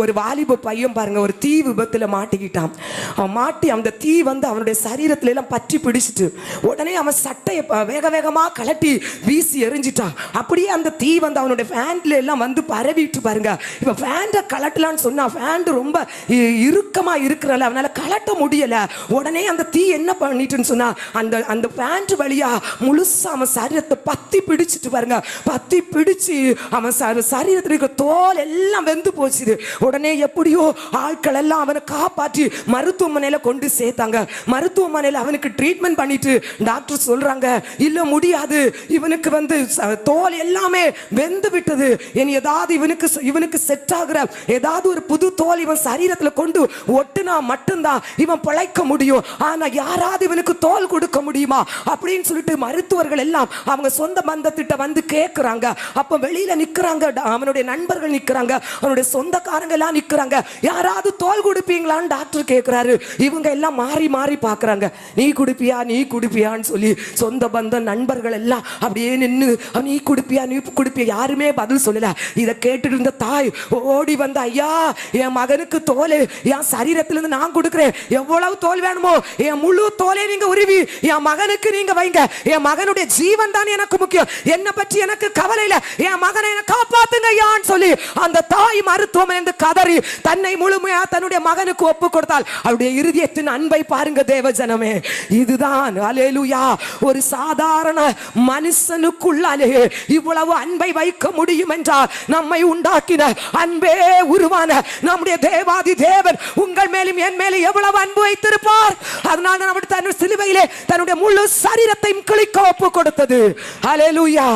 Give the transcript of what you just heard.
ஒரு வாலிப பையன் பாருங்க, ஒரு தீ விபத்துல மாட்டிக்கிட்டான். அவன் மாட்டி அந்த தீ வந்து அவனுடைய சரீரத்துல எல்லாம் பற்றி பிடிச்சிட்டு உடனே அவன் சட்டையை வேக வேகமா கலட்டி வீசி எரிஞ்சிட்டான். அப்படியே அந்த தீ வந்து அவனுடைய ஃபேன்ல எல்லாம் வந்து பரவிட்டு பாருங்க. இப்ப ஃபேன்ட கலட்டலான்னு சொன்னா ஃபேன் ரொம்ப இறுக்கமா இருக்கிறல, அவனால கலட்ட முடியல. உடனே அந்த தீ என்ன பண்ணிட்டுன்னு சொன்னா அந்த அந்த ஃபேன் வழியா முழுசா அவன் சரீரத்தை பத்தி பிடிச்சிட்டு பாருங்க. பத்தி பிடிச்சு அவன் சரீரத்தில் இருக்க தோல் எல்லாம் வெந்து போச்சு. உடனே எப்படியோ ஆட்கள் எல்லாம் அவனை காப்பாற்றி மருத்துவமனையில கொண்டு சேர்த்தாங்க. மருத்துவமனையில அவனுக்கு ட்ரீட்மெண்ட் பண்ணிட்டு டாக்டர் சொல்றாங்க, இல்ல முடியாது, இவனுக்கு வந்து தோல் எல்லாமே வெந்து விட்டது. ஏதாவது இவனுக்கு செட் ஆகுற ஏதாவது ஒரு புது தோல் இவன் சரீரத்துல கொண்டு ஒட்டுனா மட்டும்தான் இவன் பிழைக்க முடியும். ஆனா யாராவது இவனுக்கு தோல் கொடுக்க முடியுமா அப்படின்னு சொல்லிட்டு மருத்துவர்கள் எல்லாம் அவங்க சொந்த பந்தத்திட்ட வந்து கேட்கிறாங்க. அப்ப வெளியில நிக்கிறாங்க, அவனுடைய நண்பர்கள் நிக்கிறாங்க, அவனுடைய சொந்தக்காரங்க எல்லாம் நிக்கிறாங்க. யாராவது தோல் கொடுப்பீங்களான்னு டாக்டர் கேட்கிறாரு. இவங்க எல்லாம் மாறி மாறி பாக்குறாங்க, நீ குடுப்பியா நீ குடுப்பியான்னு சொல்லி. சொந்த பந்தம் நண்பர்கள் எல்லாம் அப்படியே நின்று நீ குடுப்பியா நீ குடுப்பியா, யாருமே பதில் சொல்லல. இதை கேட்டு இருந்த தாய் ஓடி வந்த, ஐயா என் மகனுக்கு தோல் என் சரீரத்திலிருந்து நான் கொடுக்கிறேன், எவ்வளவு தோல் வேணுமோ என் முழு தோலை நீங்க உருவி என் மகனுக்கு நீங்க வைங்க, என் மகனுடைய ஜீவன் தான் எனக்கு முக்கியம், என்ன பற்றி எனக்கு கவலை இல்ல, என் மகனை காப்பாத்துங்க ஐயான்னு சொல்லி அந்த தாய் மருத்துவமனை கதறி தன்னை முழுமையா தன்னுடைய மகனுக்கு ஒப்பு கொடுத்தால். அவருடைய இருதயத்தின் அன்பை பாருங்க தேவ ஜனமே. இதுதான் அல்லேலூயா, ஒரு சாதாரண மனுஷனுக்குள்ளாலே இவ்வளவு அன்பை வைக்க முடியும் என்றால் நம்மை உண்டாக்கின அன்பே உருவான நம்முடைய தேவாதி தேவன் உங்கள் மேலும் என் மேலும் எவ்வளவு அன்பு வைத்திருப்பார். அதனால நம்முடைய சிலுவையிலே தன்னுடைய முழு சரீரத்தையும் கிழிக்க ஒப்பு கொடுத்தது. அல்லேலூயா.